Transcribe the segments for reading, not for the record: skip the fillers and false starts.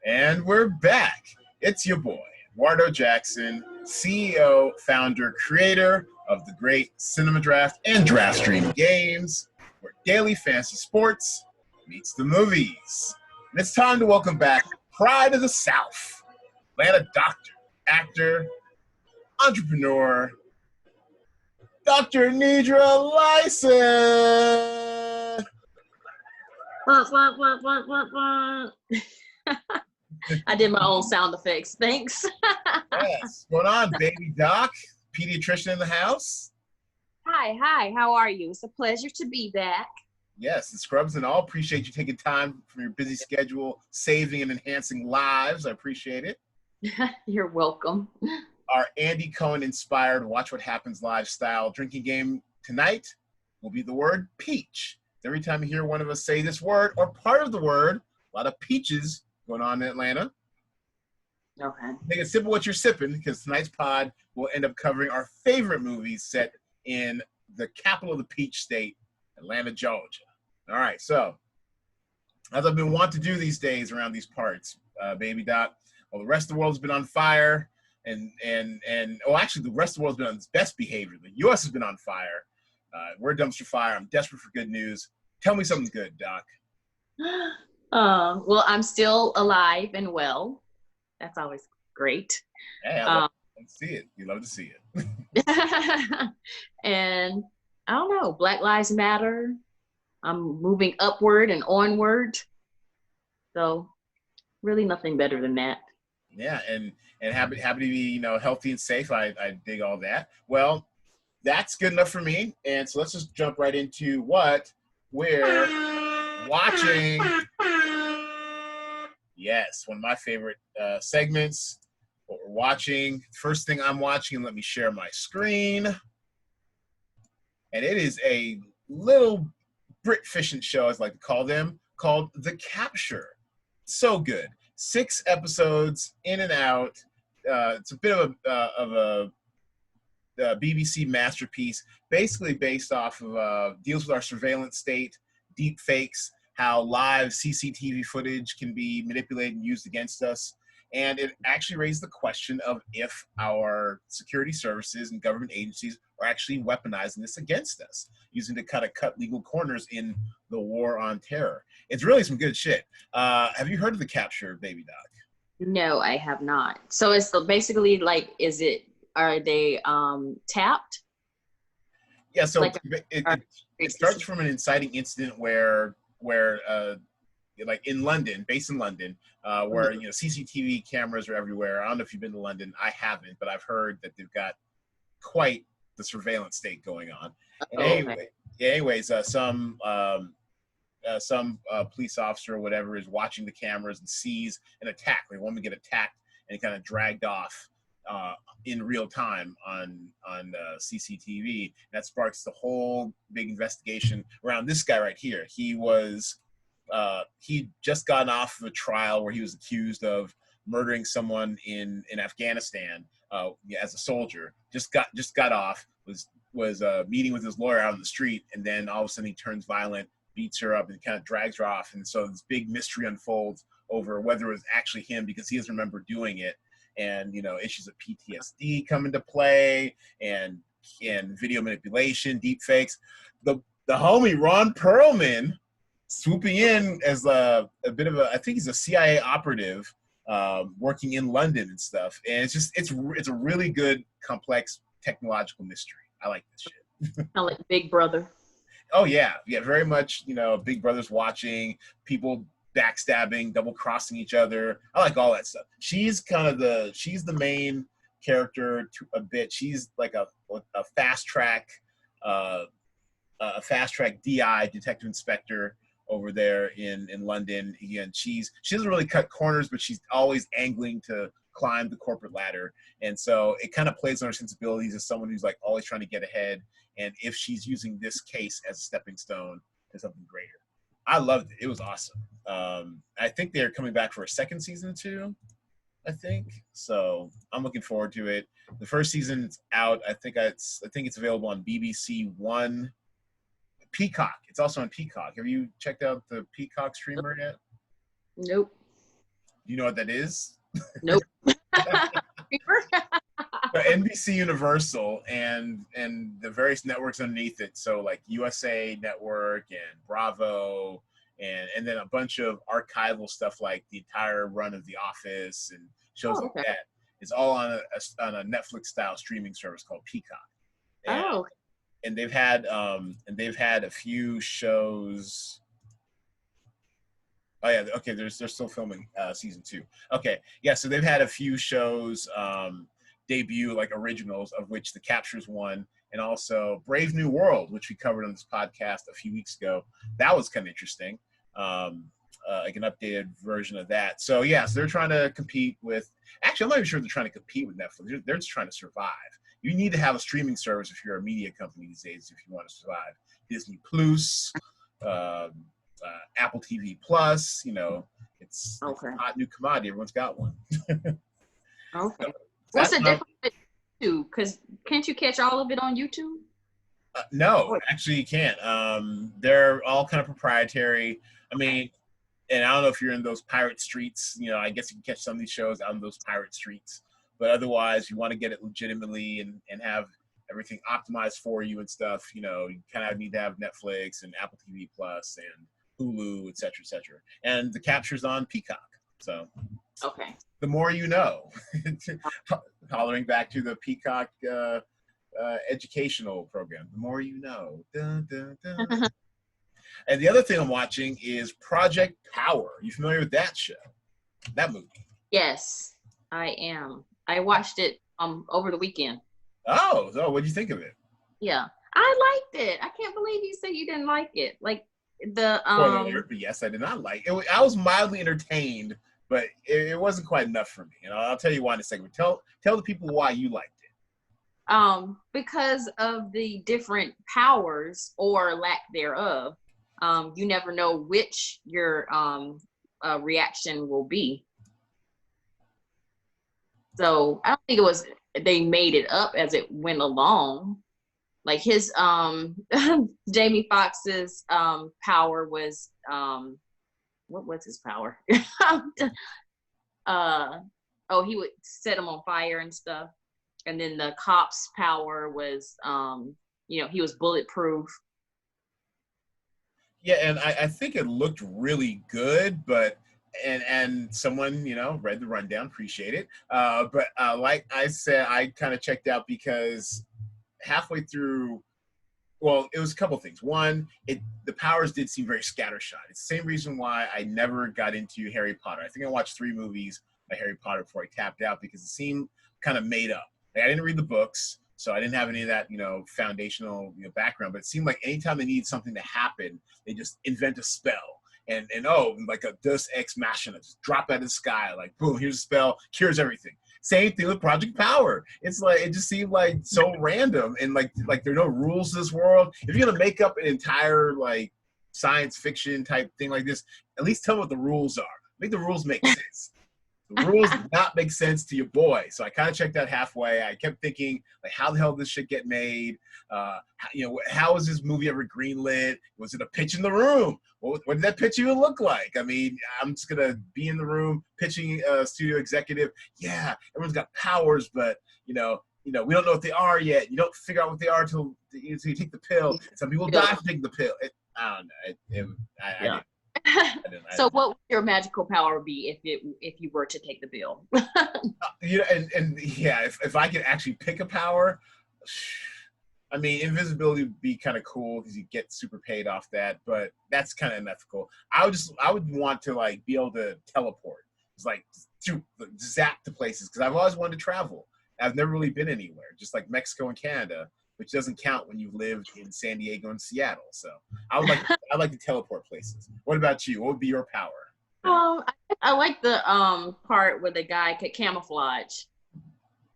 And we're back. It's your boy, Eduardo Jackson, CEO, founder, creator of the great Cinema Draft and DraftStream games, where daily fantasy sports meets the movies. And it's time to welcome back Pride of the South, Atlanta doctor, actor, entrepreneur, Dr. Aneidra Leysath. I did my own sound effects. Thanks. Yes. What's going on, baby doc? Pediatrician in the house? Hi. How are you? It's a pleasure to be back. Yes, the scrubs and all. Appreciate you taking time from your busy schedule, saving and enhancing lives. I appreciate it. You're welcome. Our Andy Cohen-inspired Watch What Happens live style drinking game tonight will be the word peach. Every time you hear one of us say this word or part of the word, a lot of peaches going on in Atlanta. Okay. Make it simple what you're sipping, because tonight's pod will end up covering our favorite movies set in the capital of the peach state, Atlanta, Georgia. All right, so as I've been wont to do these days around these parts, baby doc, well, the rest of the world's been on fire, and actually the rest of the world's been on its best behavior. The U.S. has been on fire. We're a dumpster fire. I'm desperate for good news. Tell me something good, doc. Well, I'm still alive and well. That's always great. Hey, I love to see it. You love to see it. And I don't know, Black Lives Matter. I'm moving upward and onward. So really nothing better than that. Yeah, and happy to be, healthy and safe. I dig all that. Well, that's good enough for me. And so let's just jump right into what we're watching. Yes, one of my favorite segments, what we're watching. First thing I'm watching, and let me share my screen. And it is a little Brit fishing show, as I like to call them, called The Capture. So good. 6 episodes, in and out. It's a bit of a BBC masterpiece, basically based off of deals with our surveillance state, deep fakes, how live CCTV footage can be manipulated and used against us. And it actually raised the question of if our security services and government agencies are actually weaponizing this against us, using to cut legal corners in the war on terror. It's really some good shit. Have you heard of The Capture, baby doc? No, I have not. So it's basically like, are they tapped? Yeah, so Like, it starts from an inciting incident where like in London, based in London, where CCTV cameras are everywhere. I don't know if you've been to London. I haven't, but I've heard that they've got quite the surveillance state going on. And anyways, some police officer or whatever is watching the cameras and sees an attack. Like, one would get attacked and kind of dragged off in real time on CCTV. That sparks the whole big investigation around this guy right here. He'd just gotten off of a trial where he was accused of murdering someone in Afghanistan as a soldier. Just got off, was meeting with his lawyer out on the street, and then all of a sudden he turns violent, beats her up, and kind of drags her off. And so this big mystery unfolds over whether it was actually him, because he doesn't remember doing it. And issues of PTSD come into play, and video manipulation, deep fakes. The homie Ron Perlman swooping in as a bit of I think he's a CIA operative working in London and stuff. And it's a really good, complex technological mystery. I like this shit. I like Big Brother. Oh yeah, very much. Big Brother's watching, people backstabbing, double crossing each other. I like all that stuff. She's the main character to a bit. She's like a fast track DI, detective inspector, over there in London. Again, she doesn't really cut corners, but she's always angling to climb the corporate ladder. And so it kind of plays on her sensibilities as someone who's like always trying to get ahead. And if she's using this case as a stepping stone to something greater. I loved it. It was awesome. I think they're coming back for a second season too, I think. So I'm looking forward to it. The first season's out. I think it's available on BBC One. Peacock. It's also on Peacock. Have you checked out the Peacock streamer yet? Nope. You know what that is? Nope. NBC Universal and the various networks underneath it. So like USA Network and Bravo and then a bunch of archival stuff like the entire run of The Office and shows like that. It's all on a Netflix style streaming service called Peacock. And, and they've had a few shows. Oh yeah, okay. They're still filming season 2. Okay, yeah. So they've had a few shows debut, like originals, of which The Capture's one, and also Brave New World, which we covered on this podcast a few weeks ago. That was kind of interesting, like an updated version of that. So yeah, so they're trying to compete with. Actually, I'm not even sure they're trying to compete with Netflix. They're just trying to survive. You need to have a streaming service if you're a media company these days if you want to survive. Disney Plus. Apple TV Plus, it's a hot new commodity. Everyone's got one. Okay. What's the difference with YouTube? Because can't you catch all of it on YouTube? No, actually you can't. They're all kind of proprietary. I mean, and I don't know if you're in those pirate streets. I guess you can catch some of these shows on those pirate streets. But otherwise, you want to get it legitimately and have everything optimized for you and stuff. You kind of need to have Netflix and Apple TV Plus and Hulu, et cetera, and The Capture's on Peacock. So, okay. The more you know. Hollering back to the Peacock educational program. The more you know. Dun, dun, dun. And the other thing I'm watching is Project Power. You familiar with that show? That movie? Yes, I am. I watched it over the weekend. Oh, what did you think of it? Yeah, I liked it. I can't believe you said you didn't like it. Like the yes, I did not like it. I was mildly entertained, but it wasn't quite enough for me. I'll tell you why in a second. Tell the people why you liked it. Because of the different powers or lack thereof. You never know which your reaction will be. So I don't think they made it up as it went along. Like his Jamie Foxx's power was what was his power? He would set him on fire and stuff. And then the cop's power was he was bulletproof. Yeah, and I think it looked really good, but and someone read the rundown, appreciate it. But like I said, I kind of checked out because halfway through, well, it was a couple things. One, the powers did seem very scattershot. It's the same reason why I never got into Harry Potter. I think I watched 3 movies by Harry Potter before I tapped out because it seemed kind of made up. Like, I didn't read the books, so I didn't have any of that, foundational background. But it seemed like anytime they need something to happen, they just invent a spell. And like a Deus Ex Machina, just drop out of the sky, like boom, here's a spell, cures everything. Same thing with Project Power. It's like it just seemed like so random and like there are no rules to this world. If you're gonna make up an entire like science fiction type thing like this, at least tell me what the rules are. Make the rules make sense. The rules did not make sense to your boy. So I kind of checked out halfway. I kept thinking, like, how the hell did this shit get made? How was this movie ever greenlit? Was it a pitch in the room? What did that pitch even look like? I mean, I'm just going to be in the room pitching a studio executive. Yeah, everyone's got powers, but, we don't know what they are yet. You don't figure out what they are until you take the pill. Some people die from taking the pill. I don't know. I didn't. So what would your magical power be if you were to take the bill? If I could actually pick a power, I mean, invisibility would be kind of cool because you get super paid off that, but that's kind of unethical. I would want to like be able to teleport. It's like zap to places because I've always wanted to travel. I've never really been anywhere, just like Mexico and Canada, which doesn't count when you've lived in San Diego and Seattle. So I'd like to teleport places. What about you? What would be your power? I like the part where the guy could camouflage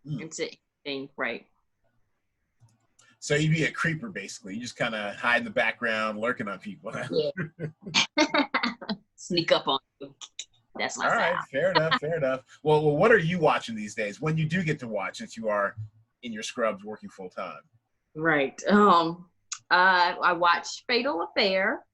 into anything, right? So you'd be a creeper, basically. You just kind of hide in the background, lurking on people. Yeah. Sneak up on you. That's my All right, fair enough. Well, what are you watching these days? When you do get to watch, since you are in your scrubs working full time. Right. I watched Fatal Affair.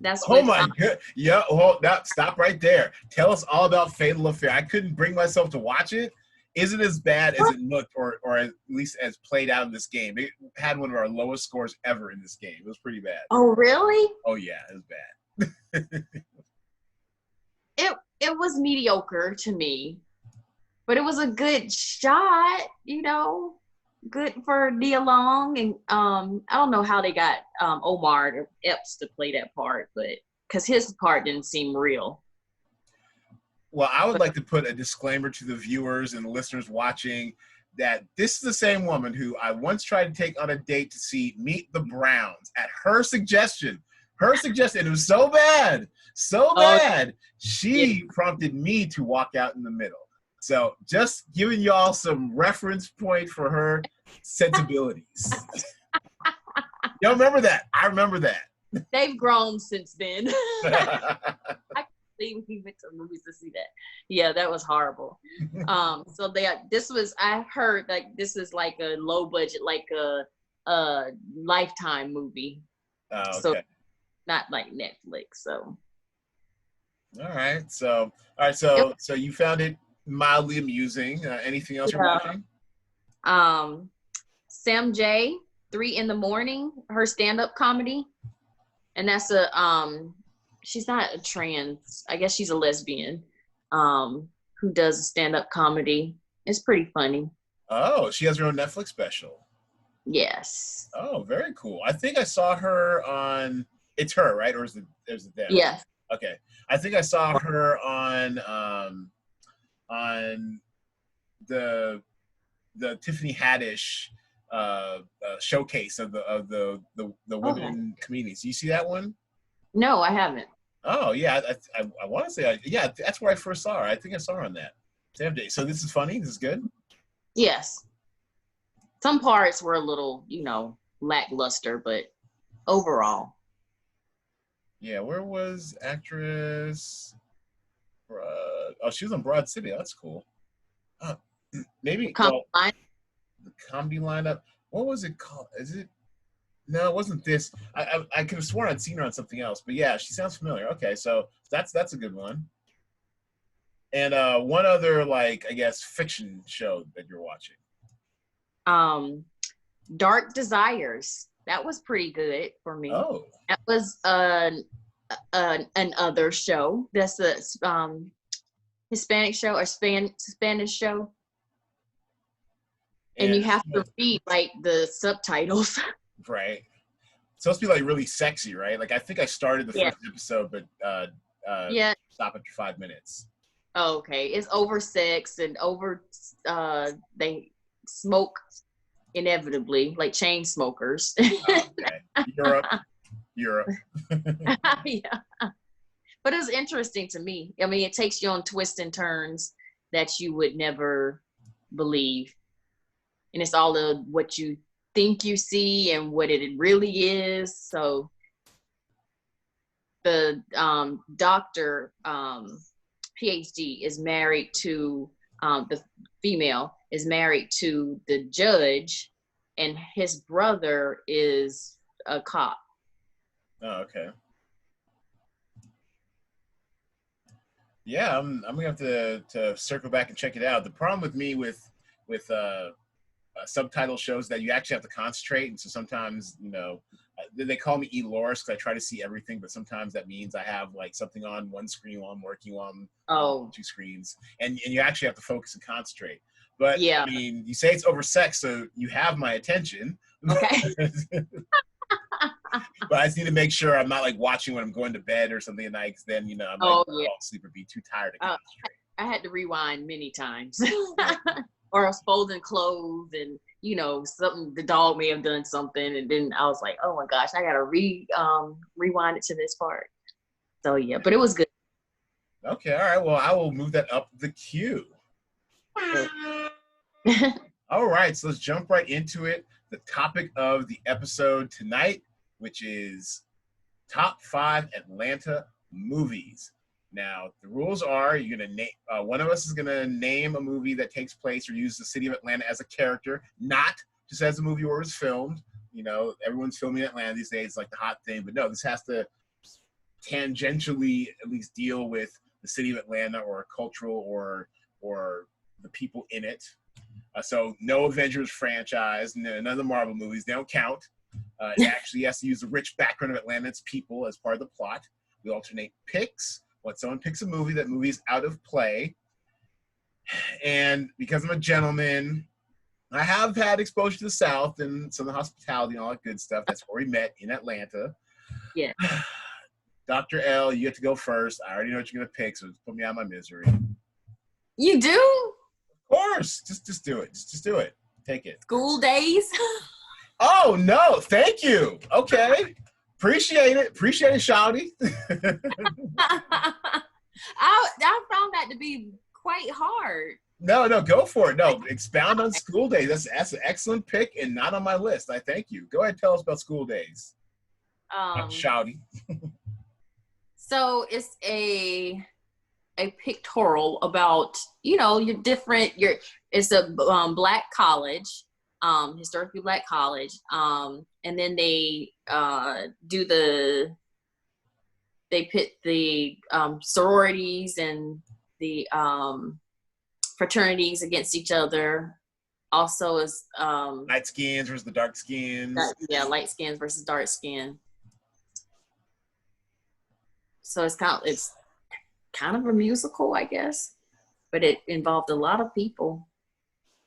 That's Oh with my god! Yeah, hold that. Stop right there. Tell us all about Fatal Affair. I couldn't bring myself to watch it. Is it as bad as it looked, or at least as played out in this game? It had one of our lowest scores ever in this game. It was pretty bad. Oh, really? Oh yeah, it was bad. It was mediocre to me, but it was a good shot, good for Nia Long. And I don't know how they got Omar Epps to play that part, but because his part didn't seem real. Well, I would like to put a disclaimer to the viewers and listeners watching that this is the same woman who I once tried to take on a date to see Meet the Browns at her suggestion. It was so bad, she prompted me to walk out in the middle. So just giving y'all some reference point for her sensibilities. Y'all remember that? I remember that. They've grown since then. We went to the movies to see that. Yeah, that was horrible. So I heard like this is like a low budget, like a Lifetime movie. Oh, okay. So not like Netflix. So all right. So you found it mildly amusing. Anything else you're watching? Sam J, 3 in the Morning, her stand-up comedy. And that's she's not a trans, I guess she's a lesbian, who does stand-up comedy. It's pretty funny. Oh, she has her own Netflix special. Yes. Oh, very cool. I think I saw her on, it's her, right? Or is it them? Yes. Okay. I think I saw her on the Tiffany Haddish showcase of the women comedians. You see that one? No, I haven't. Oh yeah, I want to say that's where I first saw her. I think I saw her on that. So this is funny. This is good. Yes. Some parts were a little, lackluster, but overall. Yeah, where was actress? Oh, she was on Broad City. That's cool. Maybe the comedy lineup. What was it called? Is it? No, it wasn't this. I could have sworn I'd seen her on something else, but yeah, she sounds familiar. Okay, so that's a good one. And one other, like, I guess, fiction show that you're watching. Dark Desires. That was pretty good for me. Oh. That was an other show. That's a Hispanic show or Spanish show. And you have to read like the subtitles. Right. It's supposed to be like really sexy, right? Like I think I started the first episode, but stop after 5 minutes. Oh, okay. It's over sex and over they smoke inevitably, like chain smokers. Okay. Europe. Yeah. But it's interesting to me. I mean, it takes you on twists and turns that you would never believe. And it's all of what you think you see and what it really is. So the doctor, PhD, is married to the female is married to the judge, and his brother is a cop. Oh, okay. Yeah, I'm gonna have to circle back and check it out. The problem with me with subtitle shows that you actually have to concentrate, and so sometimes they call me E-Loris because I try to see everything, but sometimes that means I have like something on one screen while I'm working on 2 screens, and you actually have to focus and concentrate. But yeah, I mean, you say it's over sex, so you have my attention. Okay. But I just need to make sure I'm not like watching when I'm going to bed or something at night, because then I might fall asleep or be too tired to concentrate. I had to rewind many times. Or I was folding clothes and something, the dog may have done something, and then I was like, oh my gosh, I gotta rewind it to this part. So yeah, but it was good. Okay, all right. Well, I will move that up the queue. All right, so let's jump right into it. The topic of the episode tonight, which is top 5 Atlanta movies. Now, the rules are you're gonna name one of us is gonna name a movie that takes place or use the city of Atlanta as a character, not just as a movie where it was filmed. Everyone's filming in Atlanta these days, like the hot thing. But no, this has to tangentially at least deal with the city of Atlanta or cultural or the people in it. So no Avengers franchise, none of the Marvel movies, they don't count. It actually has to use the rich background of Atlanta, its people, as part of the plot. We alternate picks. When someone picks a movie, that movie is out of play. And because I'm a gentleman, I have had exposure to the South and some of the hospitality and all that good stuff. That's where we met, in Atlanta. Yeah. Dr. L, you get to go first. I already know what you're going to pick, so just put me out of my misery. You do? Of course. Just do it. Just do it. Take it. School Days? Oh, no. Thank you. Okay. Appreciate it, Shouty. I found that to be quite hard. No, go for it. No, expound on School Days. That's an excellent pick and not on my list. I thank you. Go ahead, tell us about School Days. Shouty. So it's a pictorial about, it's a black college, historically black college, and then they pit the sororities and the fraternities against each other. Also is light skins versus the dark skins. Light skins versus dark skin. So it's kind of a musical, I guess, but it involved a lot of people.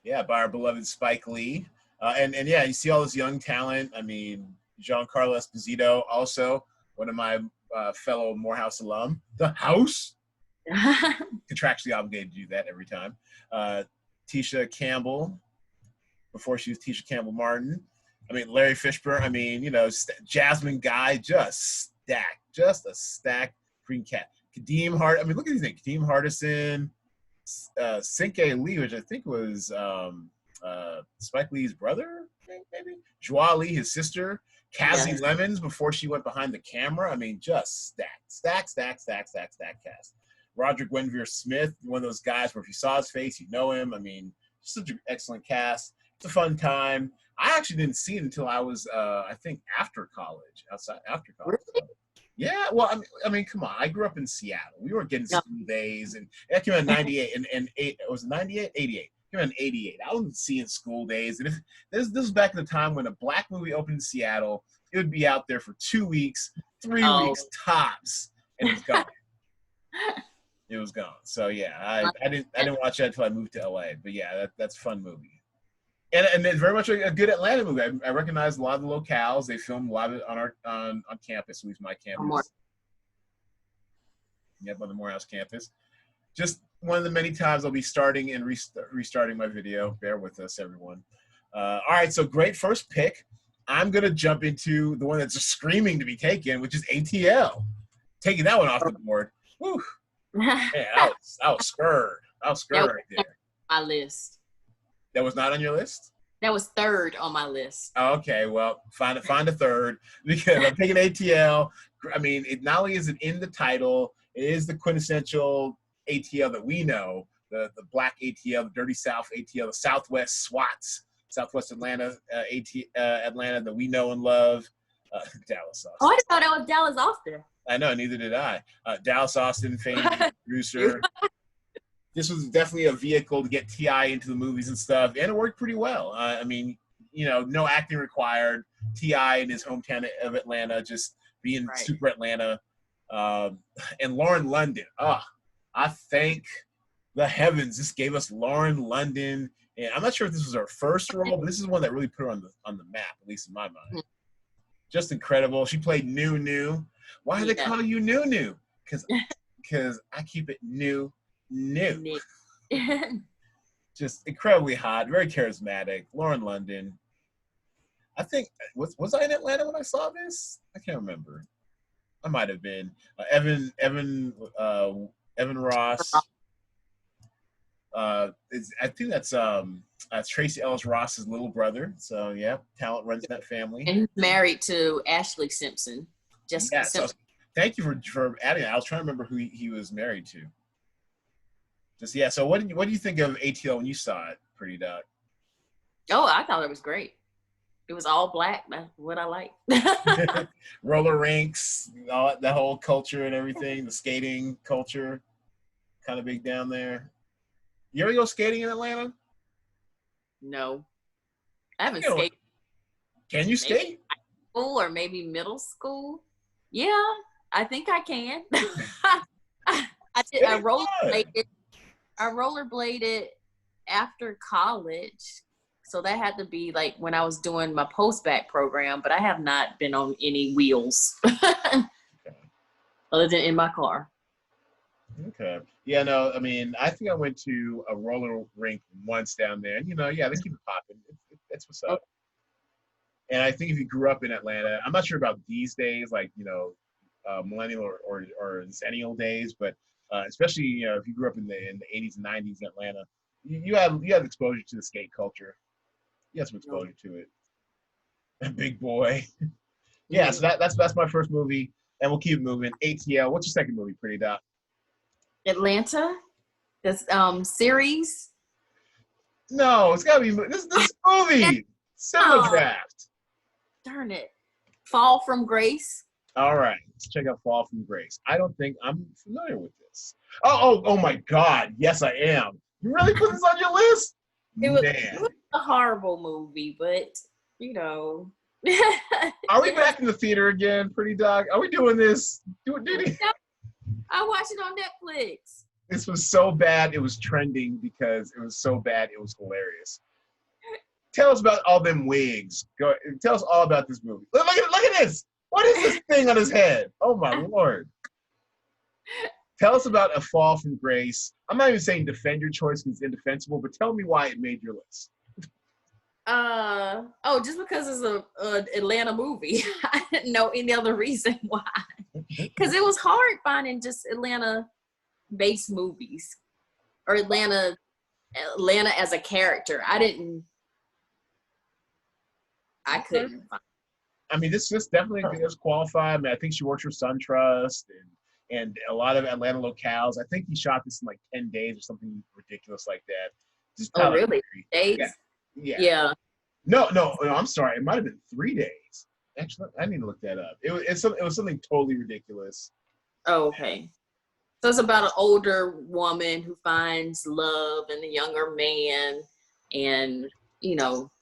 Yeah, by our beloved Spike Lee. And yeah, you see all this young talent. I mean, Giancarlo Esposito, also one of my fellow Morehouse alum. The House. Contractually obligated to do that every time. Tisha Campbell, before she was Tisha Campbell Martin. I mean, Larry Fishburne. I mean, Jasmine Guy, just a stacked freaking cat. Kadeem Hart. I mean, look at these things. Kadeem Hardison, Cinque Lee, which I think was Spike Lee's brother, maybe. Joie Lee, his sister. Cassie Lemons before she went behind the camera. I mean, just stacked cast. Roderick Winvere Smith, one of those guys where if you saw his face, you'd know him. I mean, such an excellent cast. It's a fun time. I actually didn't see it until I was, I think, after college. Really? Yeah, well, I mean, come on. I grew up in Seattle. We were getting School Days, and that came out in 98, and it was 98, 88. Came out in 88. I wasn't seeing School Days, and if this was back in the time when a black movie opened in Seattle, it would be out there for 2 weeks, 3 weeks tops, and it's gone. It was gone. So yeah, I didn't watch that until I moved to LA. But yeah, that's a fun movie. And it's very much a good Atlanta movie. I recognize a lot of the locales. They filmed a lot of it on campus, at least my campus. Yep, on the Morehouse campus. Just one of the many times I'll be starting and restarting my video. Bear with us, everyone. All right, so great first pick. I'm going to jump into the one that's just screaming to be taken, which is ATL. Taking that one off the board. Woo. Man, I was scared. I was scared right there. My list. That was not on your list? That was third on my list. Oh, okay, well, find a third, because I'm taking ATL. I mean, it not only is it in the title, it is the quintessential ATL that we know, the black ATL, the Dirty South ATL, the Southwest SWATs, Southwest Atlanta Atlanta that we know and love. Dallas Austin. Oh, I thought that was Dallas Austin. I know, neither did I. Dallas Austin, famed producer. This was definitely a vehicle to get T.I. into the movies and stuff, and it worked pretty well. I mean, no acting required. T.I. in his hometown of Atlanta, just being super Atlanta. And Lauren London. I thank the heavens this gave us Lauren London. And I'm not sure if this was her first role, but this is one that really put her on the map, at least in my mind. Just incredible. She played New. Why do they call you New? Because I keep it new. Just incredibly hot, very charismatic. Lauren London. I think was I in Atlanta when I saw this? I can't remember. I might have been. Evan Ross. I think that's Tracy Ellis Ross's little brother. So yeah, talent runs in that family. And he's married to Ashley Simpson. Jessica Simpson. So, thank you for adding that. I was trying to remember who he was married to. So what do you think of ATL when you saw it, Pretty Duck? Oh, I thought it was great. It was all black. That's what I like. Roller rinks, all the whole culture and everything, the skating culture, kind of big down there. You ever go skating in Atlanta? No, I haven't You know, skated. can you skate? School or maybe middle school. Yeah, I think I can. I did. I rollerbladed after college, so that had to be like when I was doing my post-bac program. But I have not been on any wheels other than in my car. Okay. Yeah, no, I mean, I think I went to a roller rink once down there, and yeah, they keep it popping. It's what's up. And I think if you grew up in Atlanta, I'm not sure about these days, like millennial or zennial days, but especially if you grew up in the 80s and 90s in Atlanta, you had exposure to the skate culture. You had some exposure to it. Big boy. Yeah, so that's my first movie, and we'll keep moving. ATL. What's your second movie, Pretty Doc? Atlanta, this series. No, it's gotta be this movie. Cinema Draft. Darn it. Fall from Grace. All right, let's check out Fall from Grace. I don't think I'm familiar with this. Oh my God. Yes, I am. You really put this on your list? It was a horrible movie, but Are we back in the theater again, Pretty Doc? Are we doing this? I watched it on Netflix. This was so bad, it was trending because it was so bad, it was hilarious. Tell us about all them wigs. Tell us all about this movie. Look at this. What is this thing on his head? Oh my Lord. Tell us about A Fall from Grace. I'm not even saying defend your choice because it's indefensible, but tell me why it made your list. Just because it's a Atlanta movie. I didn't know any other reason why. Because it was hard finding just Atlanta-based movies or Atlanta as a character. I couldn't find. I mean, this definitely does qualify. I mean, I think she works for SunTrust and a lot of Atlanta locales. I think he shot this in like 10 days or something ridiculous like that. Just really? Days? Yeah. No, I'm sorry. It might have been 3 days. Actually, I need to look that up. It was something totally ridiculous. Oh, okay. So it's about an older woman who finds love in a younger man, and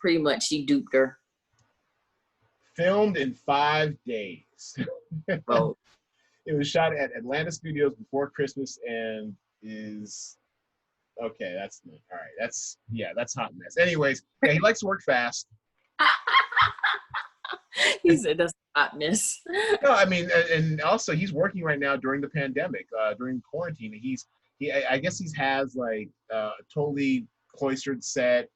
pretty much she duped her. Filmed in 5 days. Oh. It was shot at Atlanta Studios before Christmas and is okay. That's all right. That's hot mess. Anyways, yeah, he likes to work fast. He said that's hot mess. No, I mean, and also he's working right now during the pandemic, during quarantine. I guess he has like a totally cloistered set,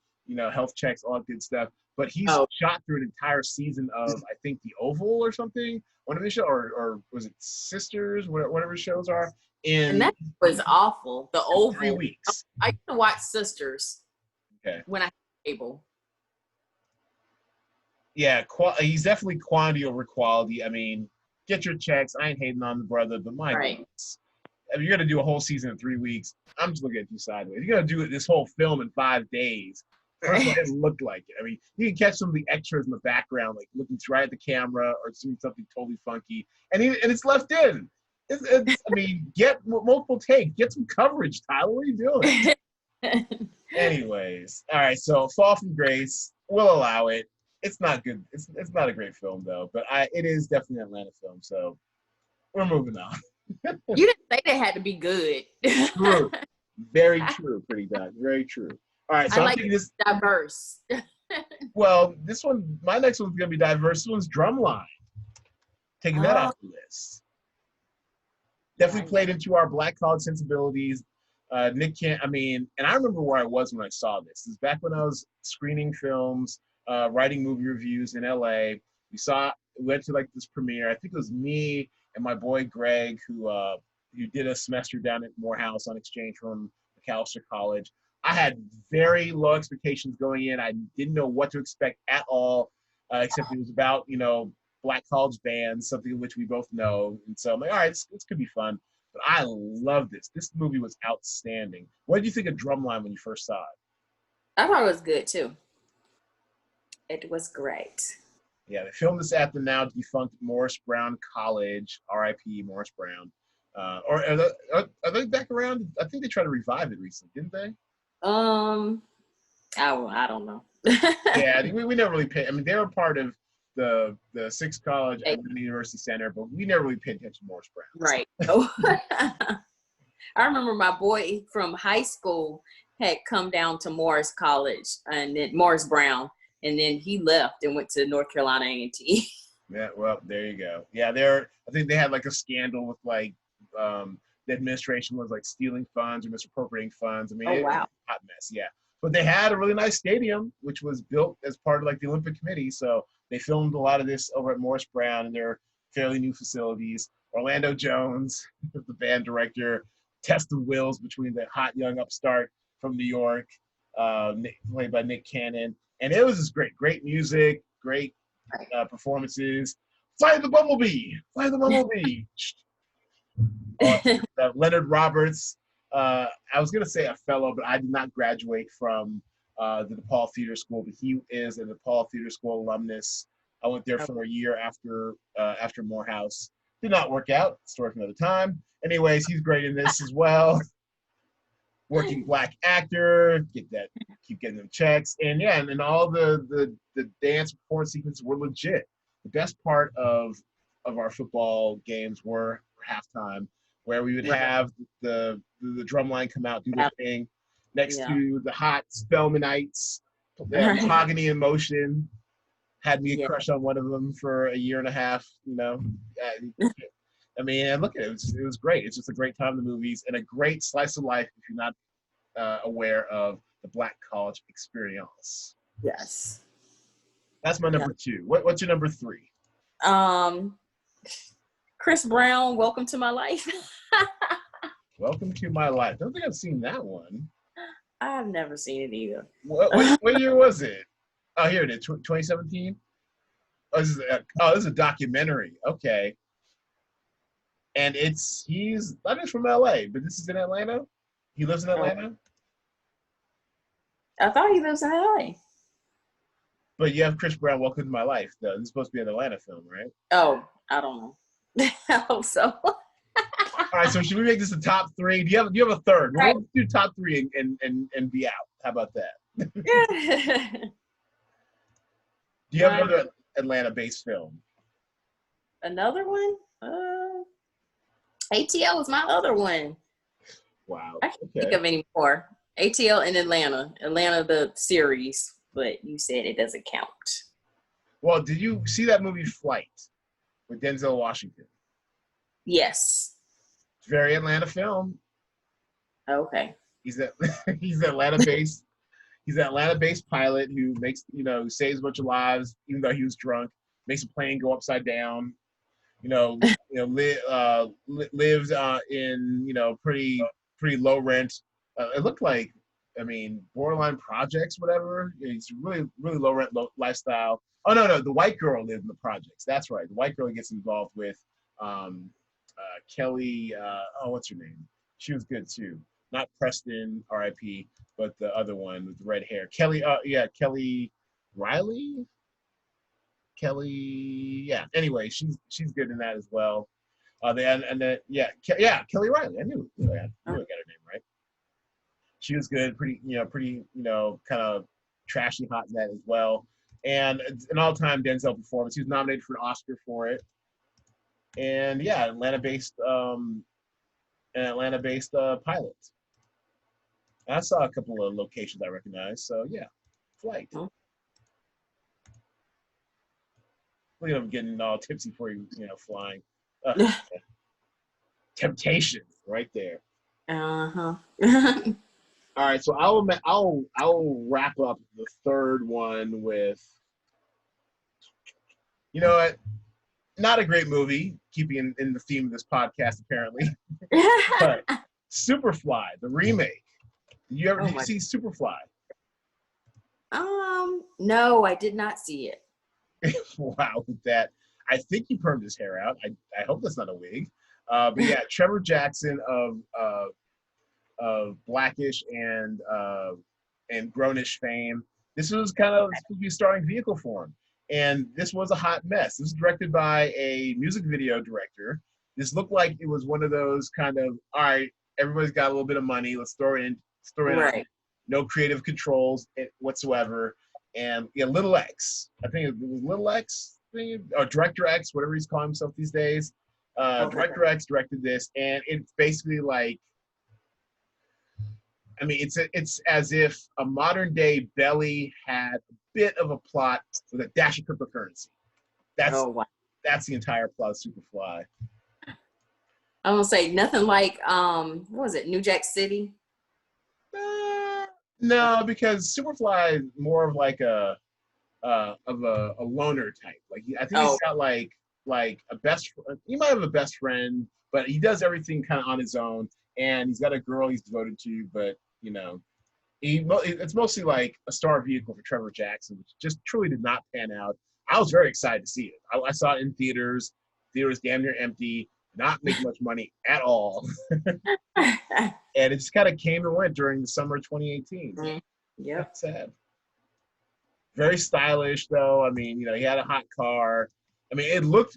health checks, all that good stuff. But he's shot through an entire season of, I think, The Oval or something, one of his shows, or was it Sisters, whatever shows are. And that was awful. The Oval. 3 weeks. I used to watch Sisters. Okay. When I was able. Yeah, he's definitely quantity over quality. I mean, get your checks. I ain't hating on the brother, but my goodness. If you're going to do a whole season in 3 weeks, I'm just looking at you sideways. You're going to do this whole film in 5 days. First of all, it doesn't look like it. I mean, you can catch some of the extras in the background, like looking right at the camera or doing something totally funky, and it's left in. I mean, get multiple takes, get some coverage, Tyler. What are you doing? Anyways, all right. So, Fall from Grace, we'll allow it. It's not good. It's not a great film though, but it is definitely an Atlanta film. So, we're moving on. You didn't say they had to be good. True. Very true, Pretty Doc. Very true. All right, so I'm taking this diverse. Well, my next one's gonna be diverse. This one's Drumline. Taking that off the list. Definitely played into our Black college sensibilities. Nick can't. I mean, and I remember where I was when I saw this. This is back when I was screening films, writing movie reviews in LA. We went to like this premiere. I think it was me and my boy Greg who did a semester down at Morehouse on exchange from McAllister College. I had very low expectations going in. I didn't know what to expect at all, except it was about, Black college bands, something which we both know. And so I'm like, all right, this could be fun. But I love this. This movie was outstanding. What did you think of Drumline when you first saw it? I thought it was good too. It was great. Yeah, they filmed this at the now defunct Morris Brown College, R.I.P. Morris Brown. Or are they back around? I think they tried to revive it recently, didn't they? I don't know. Yeah, we never really paid. I mean, they were part of the Sixth College Hey. and the University Center, but we never really paid attention to Morris Brown. Right. I remember my boy from high school had come down to Morris College and then Morris Brown, and then he left and went to North Carolina A&T. Yeah, well, there you go. Yeah, I think they had like a scandal with like the administration was like stealing funds or misappropriating funds. I mean, it was a hot mess. Yeah, but they had a really nice stadium, which was built as part of like the Olympic Committee. So they filmed a lot of this over at Morris Brown in their fairly new facilities. Orlando Jones, the band director, test of wills between the hot young upstart from New York, played by Nick Cannon. And it was just great music, great performances. Fly the Bumblebee! Fly the Bumblebee! Leonard Roberts. I was going to say a fellow, but I did not graduate from the DePaul Theater School, but he is a DePaul Theater School alumnus. I went there for a year after Morehouse. Did not work out. Story for another time. Anyways, he's great in this as well. Working black actor, keep getting them checks, and yeah, and all the dance performance sequences were legit. The best part of our football games were halftime, where we would have the drum line come out, do their thing, next to the hot Spellmanites, Mahogany in Motion. Had me a crush on one of them for a year and a half, you know. I mean, and look at it. It was great. It's just a great time in the movies and a great slice of life if you're not aware of the Black college experience. Yes. That's my number 2. What's your number 3? Chris Brown, Welcome to My Life. Welcome to My Life. I don't think I've seen that one. I've never seen it either. What year was it? Oh, here it is, 2017? Oh, this is a documentary. Okay. And he's from LA, but this is in Atlanta? He lives in Atlanta? I thought he lives in LA. But you have Chris Brown, Welcome to My Life, though. This is supposed to be an Atlanta film, right? Oh, I don't know. I hope so. All right, so should we make this a top 3? Do you have a third? Right. We'll do top 3 and be out. How about that? Do you have another Atlanta-based film? Another one? ATL was my other one. Wow. I can't think of any more. ATL in Atlanta. Atlanta, the series, but you said it doesn't count. Well, did you see that movie Flight with Denzel Washington? Yes. It's a very Atlanta film. Okay. He's Atlanta-based. He's an Atlanta-based pilot who saves a bunch of lives, even though he was drunk, makes a plane go upside down. Lives in pretty low rent. It looked like, borderline projects, whatever. It's really really low rent lifestyle. Oh no, the white girl lived in the projects. That's right. The white girl gets involved with Kelly. What's her name? She was good too. Not Preston, R.I.P., but the other one with the red hair. Kelly. Kelly Riley. Anyway, she's good in that as well. Kelly Riley. I knew I got her name right. She was good, pretty kind of trashy hot in that as well. And an all-time Denzel performance. He was nominated for an Oscar for it. And yeah, Atlanta-based pilot. And I saw a couple of locations I recognized. So yeah, Flight. Oh. Look at him getting all tipsy for flying. Temptation, right there. Uh-huh. All right, so I'll wrap up the third one with, not a great movie, keeping in the theme of this podcast apparently, but Superfly, the remake. Did you see Superfly? No, I did not see it. Wow, that I think he permed his hair out. I hope that's not a wig. But yeah, Trevor Jackson of Blackish and Grownish fame. this was kind of supposed to be a starring vehicle for him. And this was a hot mess. This was directed by a music video director. This looked like it was one of those kind of, all right, everybody's got a little bit of money. Let's throw it in. Right. No creative controls whatsoever. And yeah, Little X. I think it was Little X, or Director X, whatever he's calling himself these days. Director X directed this, and it's basically like, I mean, it's as if a modern day Belly had a bit of a plot with a dash of cryptocurrency. That's the entire plot of Superfly. I won't say nothing like what was it, New Jack City? No, because Superfly is more of like a loner type. Like I think he's got like a best. He might have a best friend, but he does everything kind of on his own. And he's got a girl he's devoted to, but you know, it's mostly like a star vehicle for Trevor Jackson, which just truly did not pan out. I was very excited to see it. I saw it in theaters. Theaters damn near empty. Not make much money at all. And it just kind of came and went during the summer of 2018. Yeah. That's sad. Very stylish though. I mean, you know, he had a hot car. I mean, it looked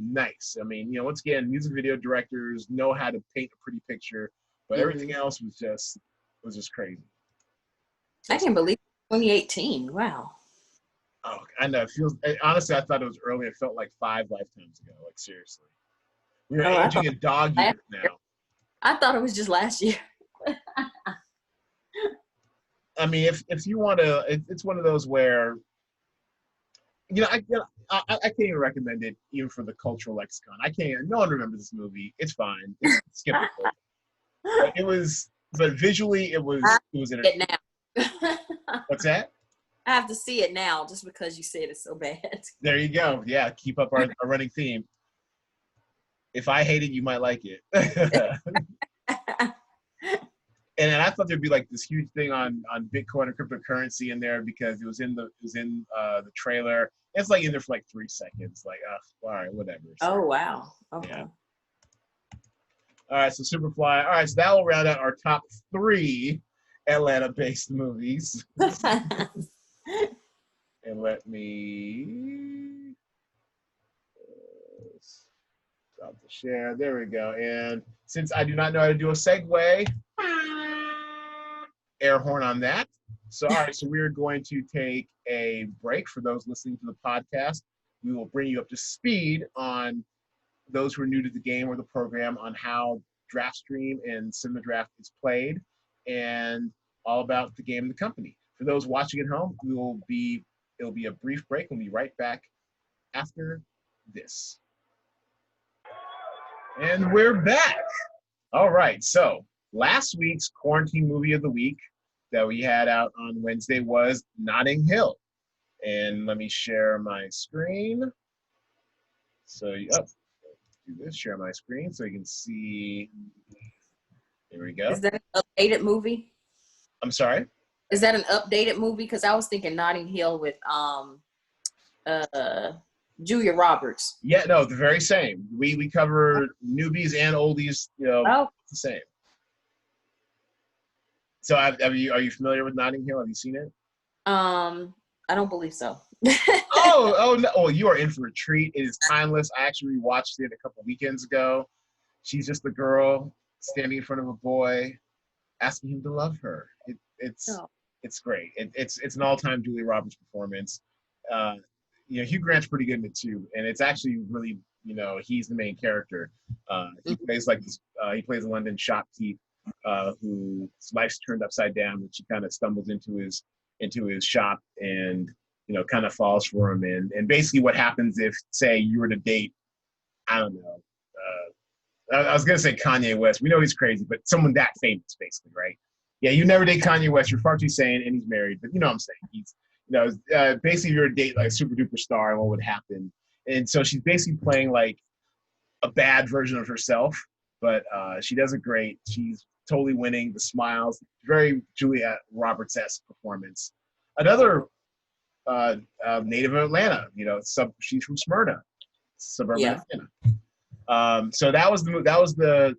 nice. I mean, you know, once again, music video directors know how to paint a pretty picture, but everything else was just crazy. I can't believe 2018. Wow. Oh, I know. It feels, honestly, I thought it was early. It felt like 5 lifetimes ago. Like seriously. We're aging in dog years now. I thought it was just last year. I mean, if you want to, it's one of those where, you know, I can't even recommend it even for the cultural lexicon. I can't. No one remembers this movie. It's fine. It's skippable. But visually, it was entertaining. What's that? I have to see it now, just because you said it's so bad. There you go. Yeah, keep up our running theme. If I hate it, you might like it. And I thought there'd be like this huge thing on Bitcoin and cryptocurrency in there because it was in the trailer. It's like in there for like 3 seconds. Like, all right, whatever. So, oh wow. Okay. Yeah. All right, so Superfly. All right, so that will round out our top 3 Atlanta-based movies. And let me stop the share. There we go. And since I do not know how to do a segue, air horn on that. So, all right, so we're going to take a break for those listening to the podcast. We will bring you up to speed on those who are new to the game or the program on how DraftStream and CinemaDraft is played and all about the game and the company. For those watching at home, it'll be a brief break. We'll be right back after this. And we're back. All right, so last week's quarantine movie of the week that we had out on Wednesday was Notting Hill. And let me share my screen. So, do this, share my screen so you can see. There we go. Is that an updated movie? I'm sorry? Is that an updated movie? Because I was thinking Notting Hill with Julia Roberts. Yeah, no, the very same. We cover newbies and oldies, you know, the same. So are you familiar with Notting Hill? Have you seen it? I don't believe so. oh no! Oh, you are in for a treat. It is timeless. I actually rewatched it a couple weekends ago. She's just a girl standing in front of a boy, asking him to love her. It's great. It's an all-time Julia Roberts performance. You know, Hugh Grant's pretty good in it too, and it's actually really, you know, he's the main character. He plays like this. He plays a London shopkeep whose life's turned upside down, and she kind of stumbles into his shop and, you know, kind of falls for him. And basically what happens if, say, you were to date, I don't know, I was going to say Kanye West. We know he's crazy, but someone that famous, basically, right? Yeah, you never date Kanye West. You're far too sane, and he's married. But you know what I'm saying. He's, you know, basically you're to date like a super duper star, and what would happen. And so she's basically playing like a bad version of herself, but she does it great. She's totally winning. The smiles, very Julia Roberts-esque performance. Another native of Atlanta, you know, she's from Smyrna, suburban Atlanta. So that was the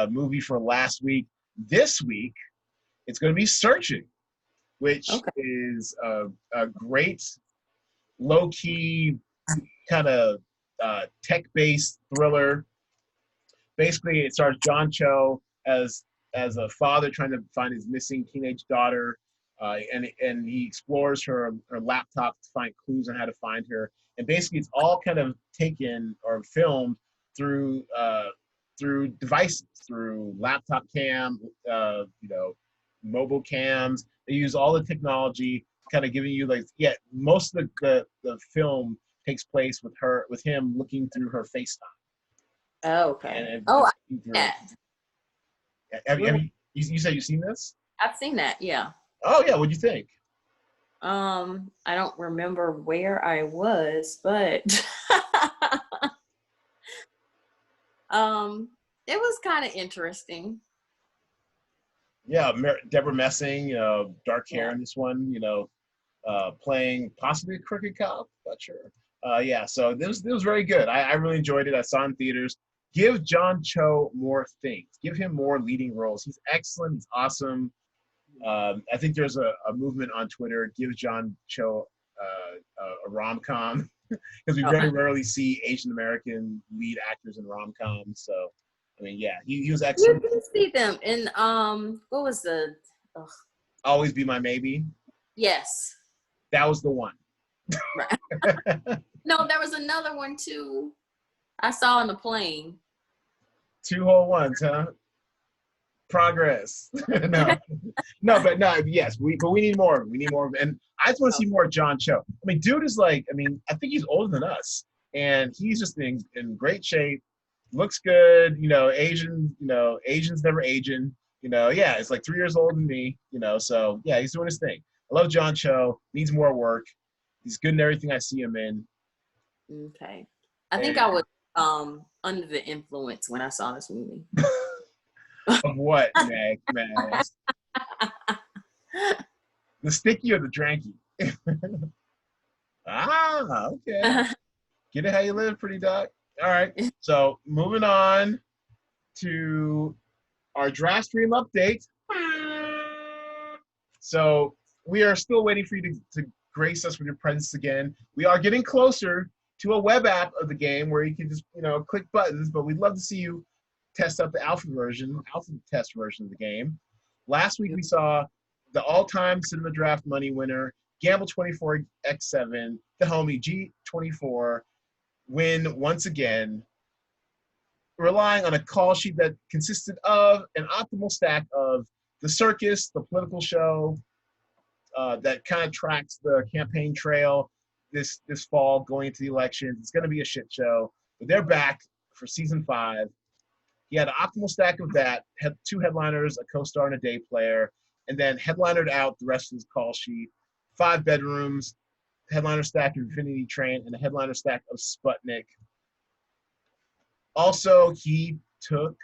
movie for last week. This week, it's going to be Searching, which Okay. is a great low-key kind of tech-based thriller. Basically, it stars John Cho as a father trying to find his missing teenage daughter, and he explores her laptop to find clues on how to find her. And basically, it's all kind of taken or filmed through through devices, through laptop cam, mobile cams. They use all the technology, kind of giving you like, yeah, most of the film takes place with him looking through her FaceTime. Oh, okay. And Oh, yeah. Have you said you've seen this? I've seen that. Yeah. Oh yeah, what'd you think? I don't remember where I was, but it was kind of interesting. Yeah, Deborah Messing, dark hair Yeah. in this one, playing possibly a crooked cop, not sure. Yeah, so this was very good. I really enjoyed it. I saw it in theaters. Give John Cho more things. Give him more leading roles. He's excellent. He's awesome. I think there's a movement on Twitter. Give John Cho a rom-com because we very rarely see Asian American lead actors in rom-coms. So, I mean, yeah, he was excellent. You can see them in what was the? Ugh. Always Be My Maybe. Yes. That was the one. Right. No, there was another one too. I saw on the plane. 2 whole ones, huh? Progress. Yes, but we need more. We need more. And I just want to see more of John Cho. I mean, dude is like, I think he's older than us, and he's just in great shape. Looks good. Asian. Asians never aging. Yeah, it's like 3 years older than me. So yeah, he's doing his thing. I love John Cho. Needs more work. He's good in everything I see him in. Okay. I think I was under the influence when I saw this movie. Of what, Meg? The sticky or the dranky? Okay. Get it how you live, pretty doc. All right. So moving on to our DraftStream update. So we are still waiting for you to grace us with your presence again. We are getting closer to a web app of the game where you can just, click buttons, but we'd love to see you test out the alpha test version of the game. Last week we saw the all-time Cinema Draft money winner, Gamble 24x7, the homie G24, win once again, relying on a call sheet that consisted of an optimal stack of The Circus, the political show that kind of tracks the campaign trail this fall going into the elections. It's going to be a shit show, but they're back for season 5. He had an optimal stack of that, had 2 headliners, a co-star, and a day player, and then headlinered out the rest of his call sheet. 5 bedrooms, headliner stack of Infinity Train, and a headliner stack of Sputnik. Also, he got,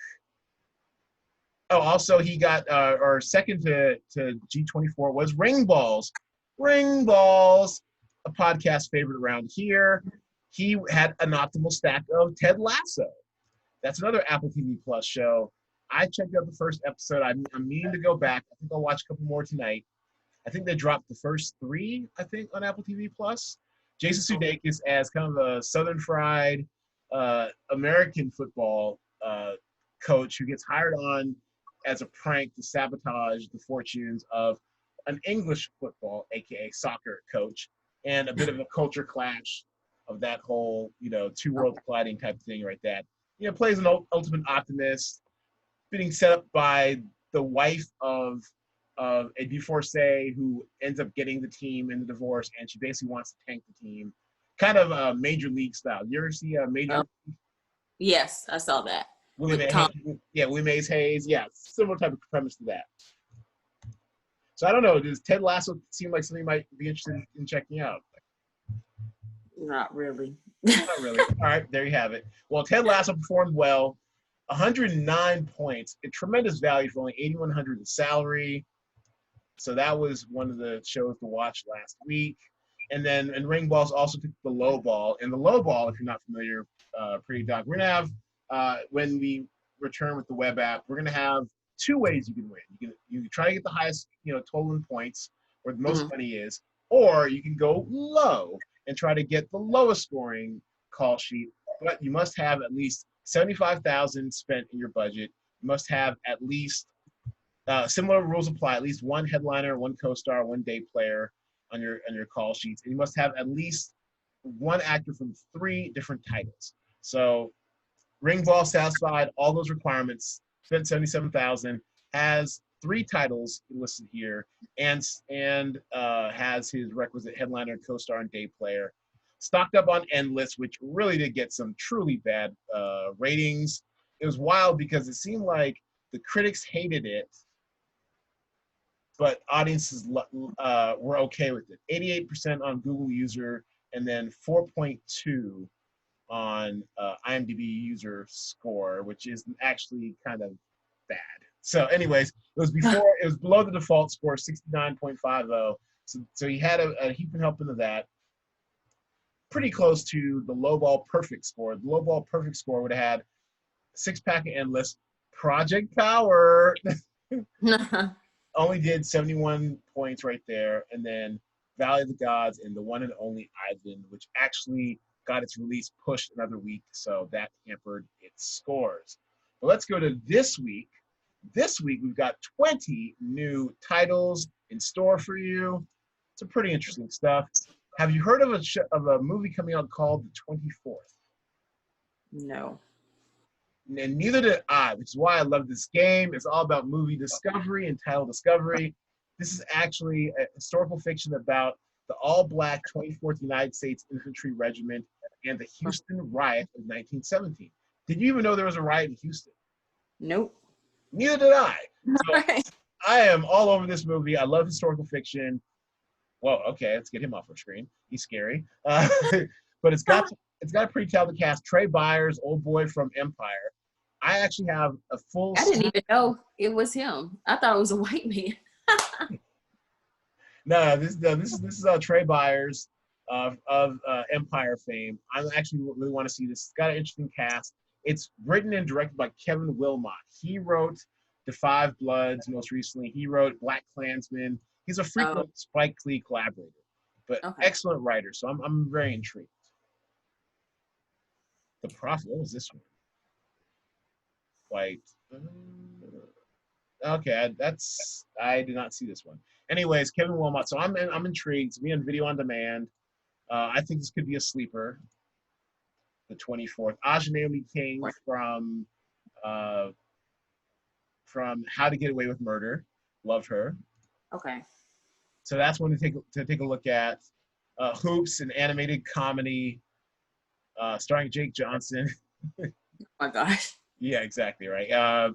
or second to G24 was Ring Balls. Ring Balls, a podcast favorite around here. He had an optimal stack of Ted Lasso. That's another Apple TV Plus show. I checked out the first episode. I'm meaning to go back. I think I'll watch a couple more tonight. I think they dropped the first 3, on Apple TV Plus. Jason Sudeikis as kind of a Southern fried American football coach who gets hired on as a prank to sabotage the fortunes of an English football, aka soccer coach, and a bit of a culture clash of that whole, 2 worlds colliding type of thing right there. Plays an ultimate optimist, being set up by the wife of a divorcee who ends up getting the team in the divorce, and she basically wants to tank the team. Kind of Major League style. You ever see Major League? Yes, I saw that. Willie Mays Hayes. Yeah, similar type of premise to that. So I don't know. Does Ted Lasso seem like something you might be interested in checking out? Not really. Not really. All right, there you have it. Well, Ted Lasso performed well. 109 points, a tremendous value for only $8,100 in salary. So that was one of the shows to watch last week. And Ring Balls also took the low ball. And the low ball, if you're not familiar, Pretty Doc, we're going to have, when we return with the web app, we're going to have 2 ways you can win. You can try to get the highest, total in points, where the most money is, or you can go low and try to get the lowest scoring call sheet, but you must have at least $75,000 spent in your budget. You must have at least similar rules apply. At least one headliner, one co-star, one day player on your call sheets, and you must have at least one actor from 3 different titles. So, Ringball satisfied all those requirements. Spent $77,000. Has 3 titles listed here, and has his requisite headliner, co-star, and day player. Stocked up on Endless, which really did get some truly bad ratings. It was wild because it seemed like the critics hated it, but audiences were okay with it. 88% on Google user, and then 4.2 on IMDb user score, which is actually kind of bad. So, anyways, it was below the default score, 69.50. So he had a heap of help into that. Pretty close to the lowball perfect score. The lowball perfect score would have had 6-pack of Endless, Project Power. Only did 71 points right there, and then Valley of the Gods and the one and only Ivan, which actually got its release pushed another week, so that hampered its scores. But let's go to this week. This week, we've got 20 new titles in store for you. Some pretty interesting stuff. Have you heard of a movie coming out called The 24th? No. And neither did I, which is why I love this game. It's all about movie discovery and title discovery. This is actually a historical fiction about the all-black 24th United States Infantry Regiment and the Houston riot of 1917. Did you even know there was a riot in Houston? Nope. Neither did I. So I am all over this movie. I love historical fiction. Whoa, okay, let's get him off our screen. He's scary. But it's got a pretty talented cast. Trey Byers, old boy from Empire. I actually have a full. I didn't even know it was him. I thought it was a white man. No, this is Trey Byers of Empire fame. I actually really want to see this. It's got an interesting cast. It's written and directed by Kevin Wilmot. He wrote The Five Bloods most recently. He wrote Black Klansman. He's a frequent Spike Lee collaborator, but excellent writer. So I'm very intrigued. The Prophet. What was this one? White. Okay, I did not see this one. Anyways, Kevin Wilmot. So I'm intrigued. It's me on video on demand. I think this could be a sleeper. The 24th. Aja Naomi King from How to Get Away with Murder. Love her. Okay. So that's one to take a look at. Hoops, an animated comedy starring Jake Johnson. Oh my gosh. Yeah, exactly right.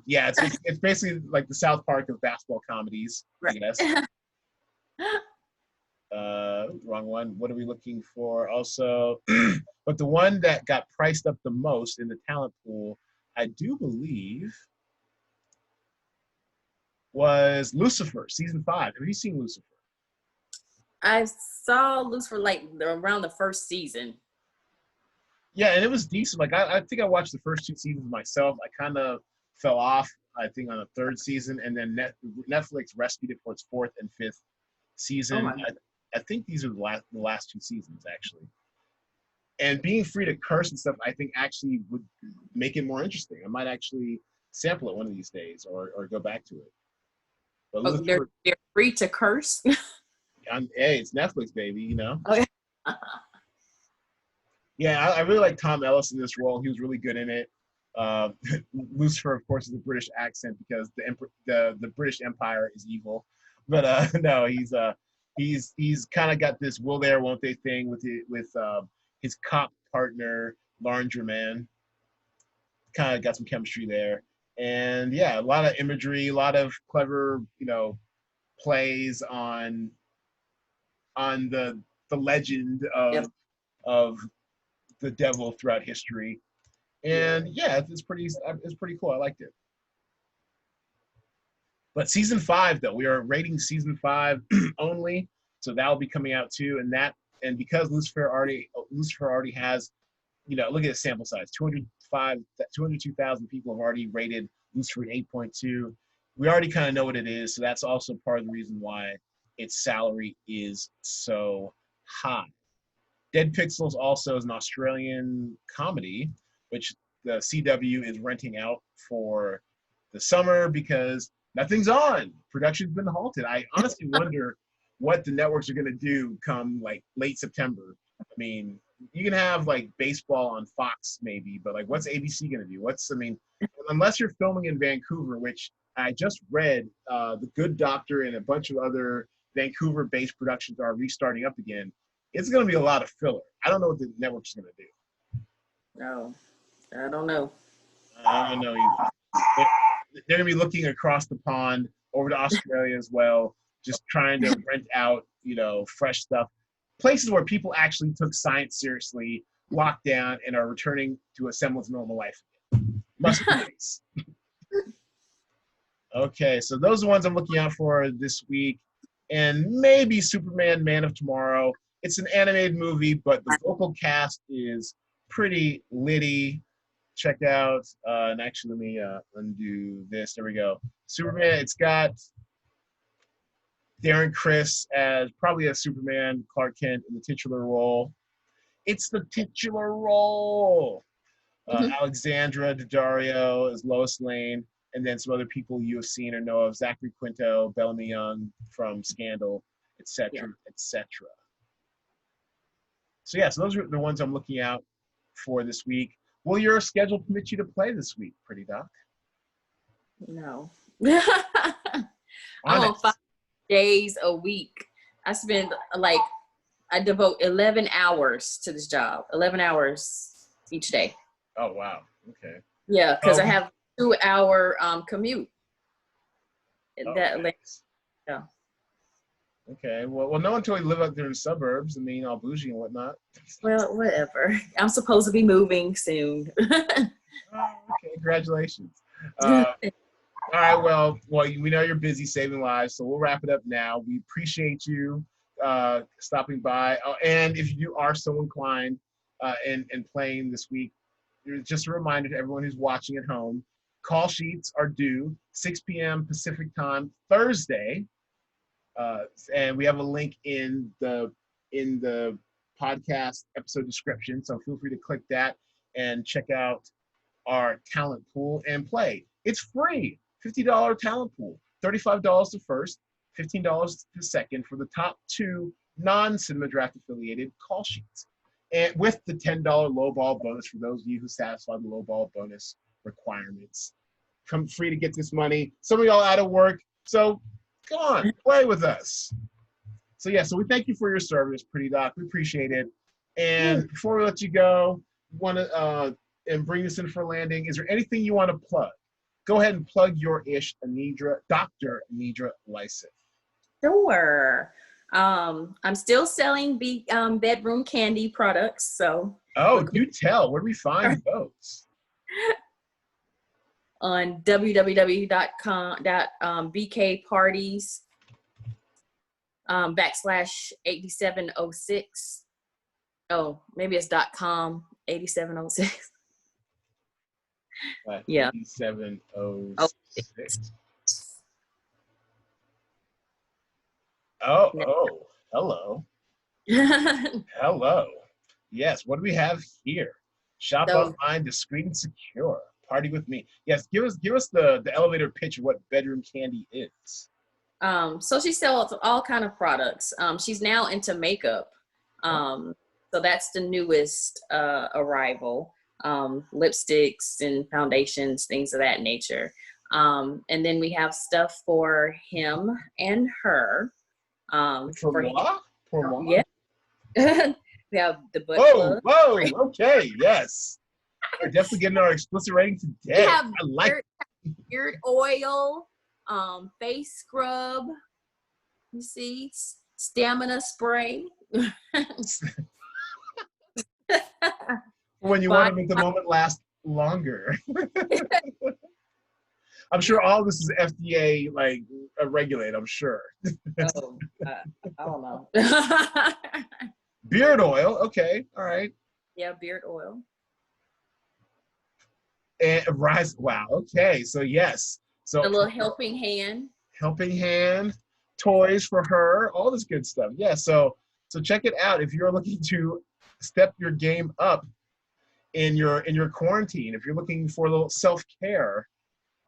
Yeah, it's basically like the South Park of basketball comedies, right. I guess. Wrong one. What are we looking for? Also, but the one that got priced up the most in the talent pool, I do believe, was Lucifer, season 5. Have you seen Lucifer? I saw Lucifer like around the first season. Yeah, and it was decent. Like I think I watched the first 2 seasons myself. I kind of fell off, I think, on the 3rd season, and then Netflix rescued it for its 4th and 5th season. I think these are the last 2 seasons, actually. And being free to curse and stuff, I think actually would make it more interesting. I might actually sample it one of these days or go back to it. But they're free to curse? Hey, it's Netflix, baby, you know? Oh, yeah. Yeah, I really like Tom Ellis in this role. He was really good in it. Lucifer, of course, is a British accent because the British Empire is evil. But no, he's kind of got this will they or won't they thing with his cop partner Lauren Germain. Kind of got some chemistry there, and yeah, a lot of imagery, a lot of clever, plays on the legend of the devil throughout history. And yeah, it's pretty cool. I liked it. But season 5, though, we are rating season 5 only, so that will be coming out too. And because Lucifer already has, look at the sample size, 202,000 people have already rated Lucifer 8.2. We already kind of know what it is, so that's also part of the reason why its salary is so high. Dead Pixels also is an Australian comedy, which the CW is renting out for the summer because nothing's on. Production's been halted. I honestly wonder what the networks are going to do come like late September. I mean, you can have like baseball on Fox maybe, but like what's ABC going to do? Unless you're filming in Vancouver, which I just read, The Good Doctor and a bunch of other Vancouver-based productions are restarting up again. It's going to be a lot of filler. I don't know what the network's going to do. No, I don't know. I don't know either. They're going to be looking across the pond over to Australia as well, just trying to rent out, fresh stuff. Places where people actually took science seriously, locked down, and are returning to a semblance of normal life again. Must be nice. Okay, so those are the ones I'm looking out for this week. And maybe Superman, Man of Tomorrow. It's an animated movie, but the vocal cast is pretty litty. Check out, and actually let me undo this. There we go. Superman, it's got Darren Criss as probably a Superman, Clark Kent in the titular role. It's the titular role. Alexandra Daddario as Lois Lane, and then some other people you have seen or know of: Zachary Quinto, Bellamy Young from Scandal, etc., etc. So yeah, so those are the ones I'm looking out for this week. Will your schedule permit you to play this week, Pretty Doc? No. I'm on 5 days a week. I devote 11 hours to this job. 11 hours each day. Oh wow. Okay. Yeah, because I have a 2-hour commute. Nice. Yeah. Okay. Well, no until we live out there in the suburbs. I mean, all bougie and whatnot. Well, whatever. I'm supposed to be moving soon. Okay. Congratulations. All right. Well, we know you're busy saving lives, so we'll wrap it up now. We appreciate you stopping by. And if you are so inclined and playing this week, just a reminder to everyone who's watching at home, call sheets are due 6 p.m. Pacific time Thursday. And we have a link in the podcast episode description, so feel free to click that and check out our talent pool and play. It's free. $50 talent pool. $35 the first, $15 the second for the top 2 non-Cinema Draft affiliated call sheets. And with the $10 lowball bonus for those of you who satisfy the lowball bonus requirements. Come free to get this money. Some of y'all out of work, so come on, play with us. So so we thank you for your service, Pretty Doc. We appreciate it. And before we let you go, want to and bring this in for a landing, is there anything you want to plug? Go ahead and plug your ish, Dr. Aneidra Leysath. Sure. I'm still selling bedroom candy products. So. Oh, do tell. Where do we find those? On www.bkparties /8706. Oh, maybe it's .com 8706. Yeah. 8706. Oh, hello. Hello. Yes, what do we have here? Shop online, discreet and secure. Party with me. Yes, give us the elevator pitch of what bedroom candy is. So she sells all kind of products. She's now into makeup. So that's the newest arrival. Lipsticks and foundations, things of that nature. And then we have stuff for him and her. For moi? For moi? Yeah. We have the butt plug. Whoa, okay, yes. We're definitely getting our explicit rating today. We have I like beard oil, face scrub. You see, stamina spray. When you want to make the moment last longer. I'm sure all this is FDA regulated. I'm sure. I don't know. Beard oil. Okay. All right. Yeah, beard oil. And rise. Wow. Okay. So yes. So a little helping hand. Helping hand. toys for her, all this good stuff. Yeah, so check it out if you're looking to step your game up in your quarantine. If you're looking for a little self-care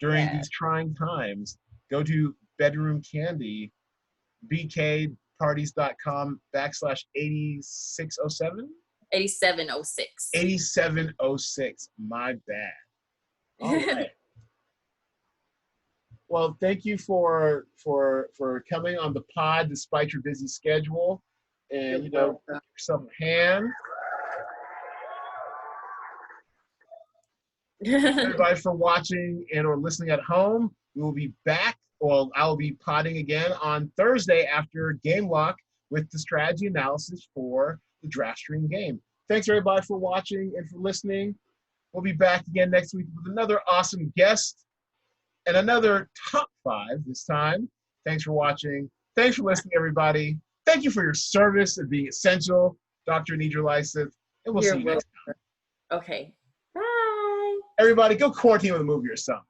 during these trying times, go to Bedroom Candy, bkparties.com/8607. 8706. 8706. My bad. All right. Well, thank you for coming on the pod despite your busy schedule, and give yourself a hand. Everybody for watching and or listening at home. We will be back, or I'll be podding again on Thursday after Game Lock with the strategy analysis for the DraftStream game. Thanks everybody for watching and for listening. We'll be back again next week with another awesome guest and another top 5 this time. Thanks for watching. Thanks for listening, everybody. Thank you for your service and being essential, Dr. Aneidra Leysath, and we'll see you next time. Okay. Bye. Everybody, go quarantine with a movie or something.